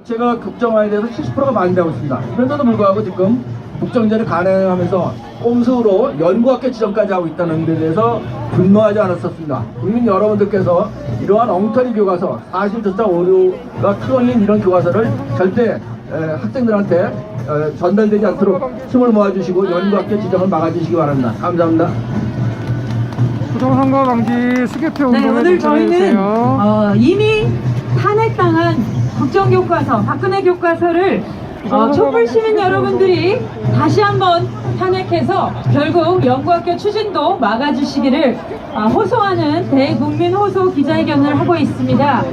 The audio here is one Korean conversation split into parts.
제가 국정화에 대해서 70%가 반대하고 있습니다. 그런데도 불구하고 지금 국정제를 간행하면서 꼼수로 연구학교 지정까지 하고 있다는 데 대해서 분노하지 않았었습니다. 국민 여러분들께서 이러한 엉터리 교과서, 사실조차 오류가 틀어진 이런 교과서를 절대 학생들한테 전달되지 않도록 힘을 모아주시고 연구학교 지정을 막아주시기 바랍니다. 감사합니다. 부정선거 방지 수개표 네, 운동에 오늘 저희는 동참해주세요. 이미 탄핵당한 국정교과서, 박근혜 교과서를 촛불 시민 여러분들이 다시 한번 탄핵해서 결국 연구학교 추진도 막아주시기를 호소하는 대국민 호소 기자회견을 하고 있습니다.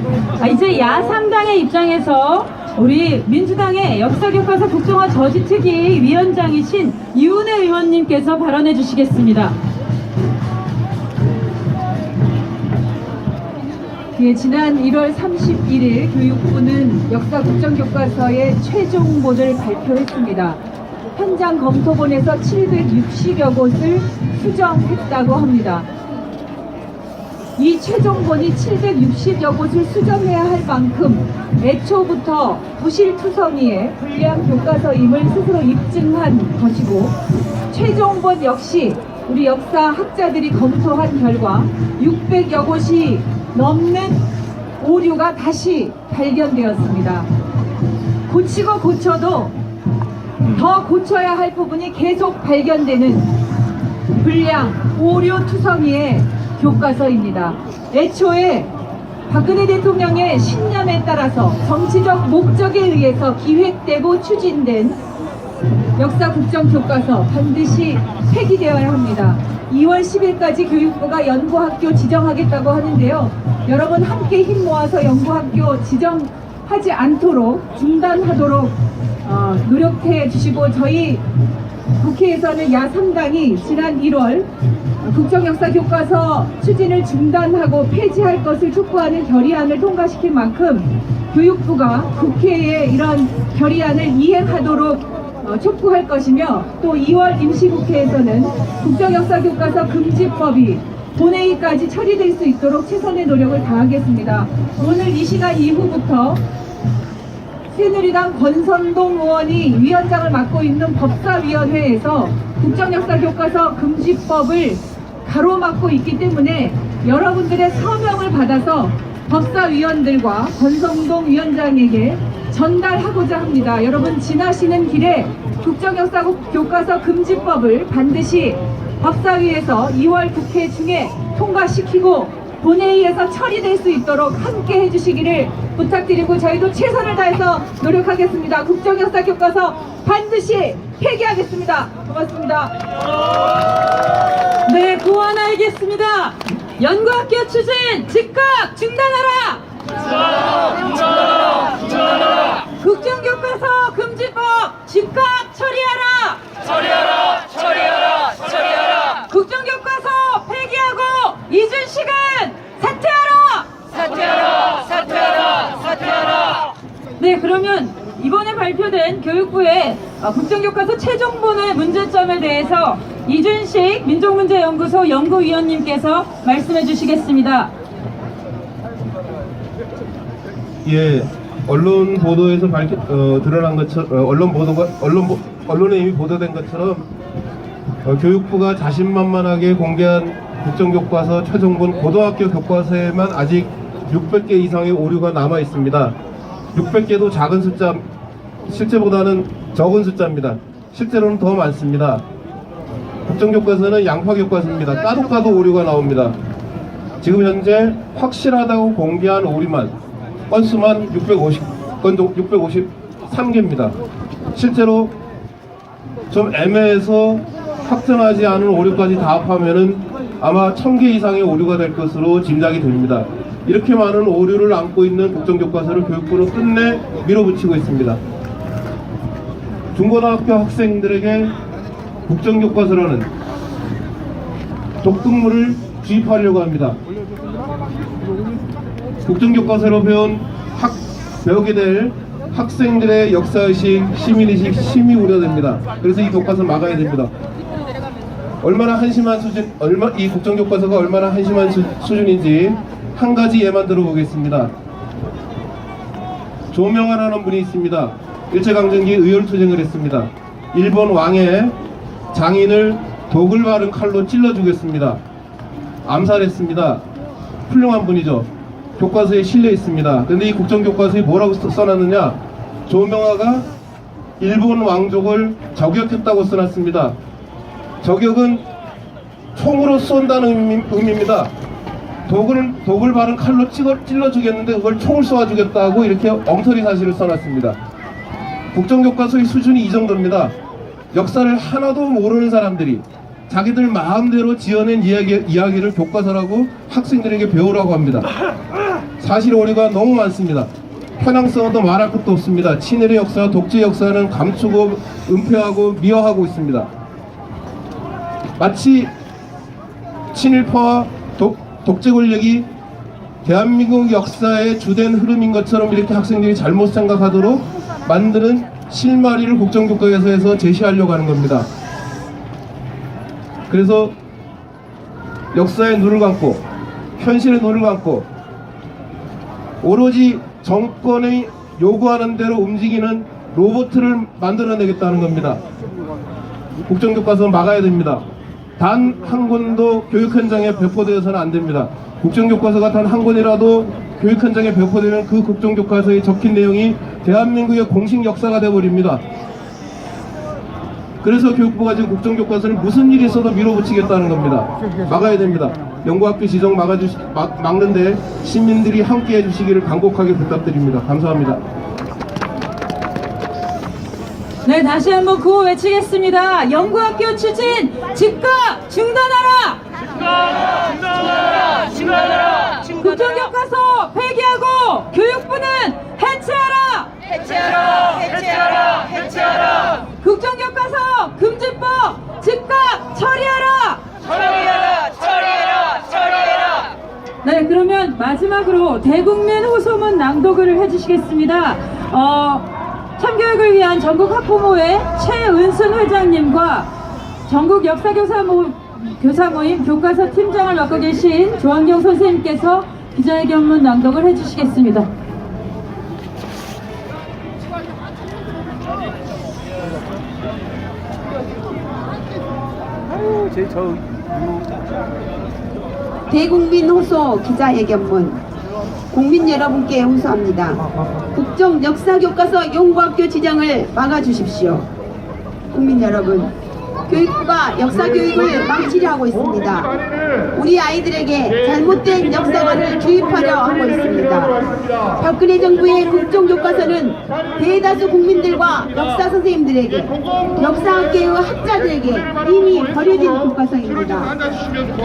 이제 야상당의 입장에서 우리 민주당의 역사교과서 국정화 저지특위 위원장이신 이훈혜 의원님께서 발언해 주시겠습니다. 예, 지난 1월 31일 교육부는 역사 국정교과서의 최종본을 발표했습니다. 현장 검토본에서 760여 곳을 수정했다고 합니다. 이 최종본이 760여 곳을 수정해야 할 만큼 애초부터 부실투성이의 불량 교과서임을 스스로 입증한 것이고, 최종본 역시 우리 역사학자들이 검토한 결과 600여 곳이 넘는 오류가 다시 발견되었습니다. 고치고 고쳐도 더 고쳐야 할 부분이 계속 발견되는 불량, 오류 투성이의 교과서입니다. 애초에 박근혜 대통령의 신념에 따라서 정치적 목적에 의해서 기획되고 추진된 역사 국정교과서 반드시 폐기되어야 합니다. 2월 10일까지 교육부가 연구학교 지정하겠다고 하는데요. 여러분 함께 힘 모아서 연구학교 지정하지 않도록 중단하도록 노력해 주시고, 저희 국회에서는 야3당이 지난 1월 국정역사교과서 추진을 중단하고 폐지할 것을 촉구하는 결의안을 통과시킨 만큼 교육부가 국회의 이런 결의안을 이행하도록 촉구할 것이며, 또 2월 임시국회에서는 국정역사교과서 금지법이 본회의까지 처리될 수 있도록 최선의 노력을 다하겠습니다. 오늘 이 시간 이후부터 새누리당 권선동 의원이 위원장을 맡고 있는 법사위원회에서 국정역사교과서 금지법을 가로막고 있기 때문에 여러분들의 서명을 받아서 법사위원들과 권성동 위원장에게 전달하고자 합니다. 여러분 지나시는 길에 국정역사교과서 금지법을 반드시 법사위에서 2월 국회 중에 통과시키고 본회의에서 처리될 수 있도록 함께 해주시기를 부탁드리고, 저희도 최선을 다해서 노력하겠습니다. 국정역사교과서 반드시 폐기하겠습니다. 고맙습니다. 네, 고안하겠습니다. 연구학교 추진 즉각 중단하라! 중단하라! 국정교과서 금지법 즉각 처리하라! 처리하라! 국정교과서 폐기하고 이준식은 사퇴하라! 네, 그러면 이번에 발표된 교육부의 국정교과서 최종본의 문제점에 대해서 이준식 민족문제연구소 연구위원님께서 말씀해 주시겠습니다. 예, 언론 보도에서 드러난 것처럼 언론에 이미 보도된 것처럼 교육부가 자신만만하게 공개한 국정교과서 최종본 고등학교 교과서에만 아직 600개 이상의 오류가 남아 있습니다. 600개도 작은 숫자, 실제보다는 적은 숫자입니다. 실제로는 더 많습니다. 국정교과서는 양파교과서입니다. 까도 오류가 나옵니다. 지금 현재 확실하다고 공개한 오류만 건수만 653개입니다. 실제로 좀 애매해서 확정하지 않은 오류까지 다 합하면은 아마 1000개 이상의 오류가 될 것으로 짐작이 됩니다. 이렇게 많은 오류를 안고 있는 국정교과서를 교육부는 끝내 밀어붙이고 있습니다. 중고등학교 학생들에게 국정교과서라는 독극물을 주입하려고 합니다. 국정교과서로 배우게 될 학생들의 역사의식, 시민의식 심히 우려됩니다. 그래서 이 교과서 막아야 됩니다. 이 국정교과서가 얼마나 한심한 수준인지 한 가지 예만 들어보겠습니다. 조명환이라는 분이 있습니다. 일제강점기 의열투쟁을 했습니다. 일본 왕의 장인을 독을 바른 칼로 찔러 죽였습니다. 암살했습니다. 훌륭한 분이죠. 교과서에 실려 있습니다. 근데 이 국정교과서에 뭐라고 써놨느냐, 조명화가 일본 왕족을 저격했다고 써놨습니다. 저격은 총으로 쏜다는 의미입니다. 독을 바른 칼로 찔러 죽였는데 그걸 총을 쏘아 죽였다고 이렇게 엉터리 사실을 써놨습니다. 국정교과서의 수준이 이 정도입니다. 역사를 하나도 모르는 사람들이 자기들 마음대로 지어낸 이야기를 교과서라고 학생들에게 배우라고 합니다. 사실 오류가 너무 많습니다. 편향성도 말할 것도 없습니다. 친일의 역사, 독재 역사는 감추고 은폐하고 미화하고 있습니다. 마치 친일파와 독재 권력이 대한민국 역사의 주된 흐름인 것처럼 이렇게 학생들이 잘못 생각하도록 만드는 실마리를 국정교과서에서 제시하려고 하는 겁니다. 그래서 역사의 눈을 감고 현실의 눈을 감고 오로지 정권이 요구하는 대로 움직이는 로봇을 만들어내겠다는 겁니다. 국정교과서는 막아야 됩니다. 단 한 권도 교육 현장에 배포되어서는 안 됩니다. 국정교과서가 단 한 권이라도 교육 현장에 배포되면 그 국정교과서에 적힌 내용이 대한민국의 공식 역사가 되어버립니다. 그래서 교육부가 지금 국정교과서를 무슨 일이 있어도 밀어붙이겠다는 겁니다. 막아야 됩니다. 연구학교 지정 막는데 시민들이 함께 해주시기를 간곡하게 부탁드립니다. 감사합니다. 네, 다시 한번 구호 외치겠습니다. 연구학교 추진 즉각 중단하라! 중단하라! 국정교과서 폐기하고 교육부는 해체하라! 해체하라! 국정교과서 금지법 즉각 처리하라! 처리해라! 네, 그러면 마지막으로 대국민 호소문 낭독을 해주시겠습니다. 참교육을 위한 전국 학부모회 최은순 회장님과 전국 역사교사 모임 교과서 팀장을 맡고 계신 조한경 선생님께서 기자회견문 낭독을 해주시겠습니다. 대국민 호소 기자회견문. 국민 여러분께 호소합니다. 국정 역사교과서 연구학교 지정을 막아주십시오. 국민 여러분, 교육부가 역사교육을 망치려 하고 있습니다. 우리 아이들에게 잘못된 역사관을 주입하려 하고 있습니다. 박근혜 정부의 국정교과서는 대다수 국민들과 역사 선생님들에게, 역사학계의 학자들에게 이미 버려진 교과서입니다.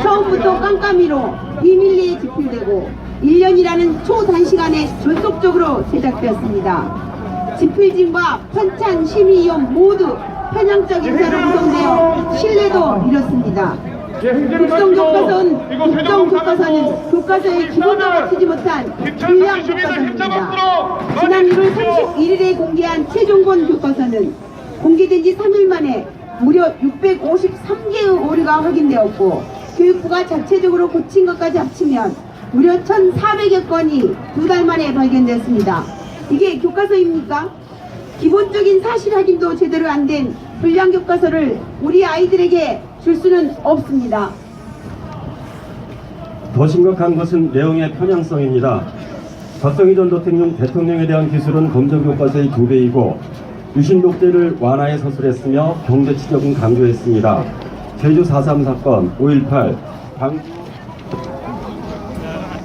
처음부터 깜깜이로 비밀리에 집필되고 1년이라는 초단시간에 졸속적으로 제작되었습니다. 집필진과 편찬, 심의위원 모두 편향적 인사로 구성되어 신뢰도 잃었습니다. 국정교과서는 교과서에 기본도 갖추지 못한 불량 교과서입니다. 지난 1월 31일에 공개한 최종본 교과서는 공개된 지 3일 만에 무려 653개의 오류가 확인되었고, 교육부가 자체적으로 고친 것까지 합치면 무려 1,400여 건이 2달 만에 발견됐습니다. 이게 교과서입니까? 기본적인 사실 확인도 제대로 안 된 불량 교과서를 우리 아이들에게 줄 수는 없습니다. 더 심각한 것은 내용의 편향성입니다. 박정희 전 대통령에 대한 기술은 검정교과서의 2배이고 유신 독재를 완화해 서술했으며 경제 지적은 강조했습니다. 제주 4.3 사건, 5.18,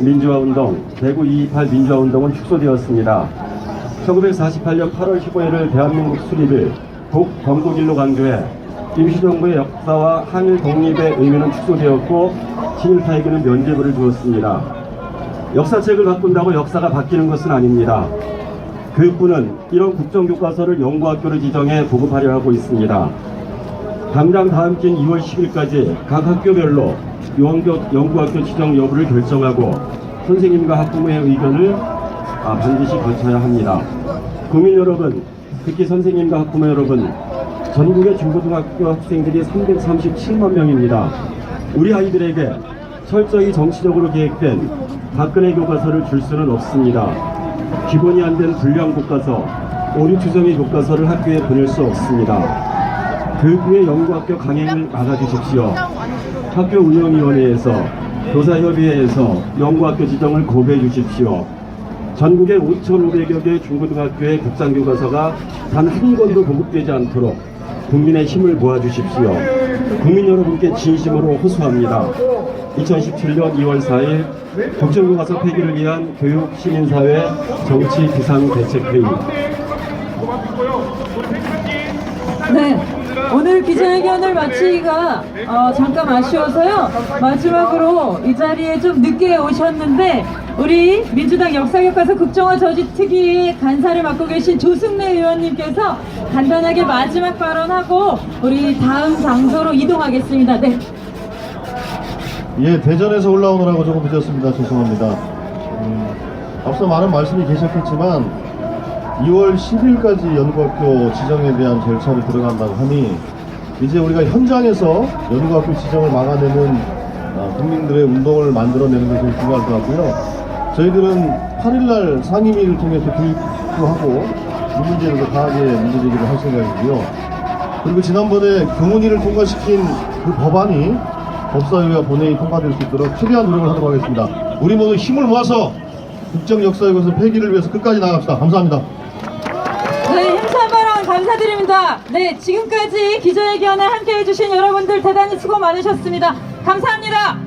민주화운동, 대구 2.28 민주화운동은 축소되었습니다. 1948년 8월 15일을 대한민국 수립일, 건국일로 강조해 임시정부의 역사와 한일 독립의 의미는 축소되었고 친일파에게는 면죄부를 주었습니다. 역사책을 바꾼다고 역사가 바뀌는 것은 아닙니다. 교육부는 이런 국정교과서를 연구학교로 지정해 보급하려 하고 있습니다. 당장 다음 주인 2월 10일까지 각 학교별로 연구학교 지정 여부를 결정하고 선생님과 학부모의 의견을 반드시 거쳐야 합니다. 국민 여러분, 특히 선생님과 학부모 여러분, 전국의 중고등학교 학생들이 337만 명입니다. 우리 아이들에게 철저히 정치적으로 계획된 박근혜 교과서를 줄 수는 없습니다. 기본이 안 된 불량 교과서, 오류 추정의 교과서를 학교에 보낼 수 없습니다. 교육부의 연구학교 강행을 막아주십시오. 학교 운영위원회에서, 교사협의회에서 연구학교 지정을 고배해 주십시오. 전국의 5,500여 개 중고등학교의 국산교과서가 단 한 권도 보급되지 않도록 국민의 힘을 모아주십시오. 국민 여러분께 진심으로 호소합니다. 2017년 2월 4일 국정교과서 폐기를 위한 교육, 시민사회, 정치 비상대책회의. 네, 오늘 기자회견을 마치기가 잠깐 아쉬워서요. 마지막으로 이 자리에 좀 늦게 오셨는데 우리 민주당 역사교과서 국정화 저지 특위의 간사를 맡고 계신 조승래 의원님께서 간단하게 마지막 발언하고 우리 다음 장소로 이동하겠습니다. 네. 예, 대전에서 올라오느라고 조금 늦었습니다. 죄송합니다. 앞서 많은 말씀이 계셨겠지만 2월 10일까지 연구학교 지정에 대한 절차를 들어간다고 하니 이제 우리가 현장에서 연구학교 지정을 막아내는 국민들의 운동을 만들어내는 것이 중요할 것 같고요. 저희들은 8일날 상임위를 통해서 교육도 하고 이 문제를 더 강하게 문제제기를 할 생각이고요. 그리고 지난번에 교문위를 통과시킨 그 법안이 법사위와 본회의 통과될 수 있도록 최대한 노력을 하도록 하겠습니다. 우리 모두 힘을 모아서 국정역사교과서 폐기를 위해서 끝까지 나갑시다. 감사합니다. 네, 힘찬 발언 감사드립니다. 네, 지금까지 기자회견에 함께 해주신 여러분들 대단히 수고 많으셨습니다. 감사합니다.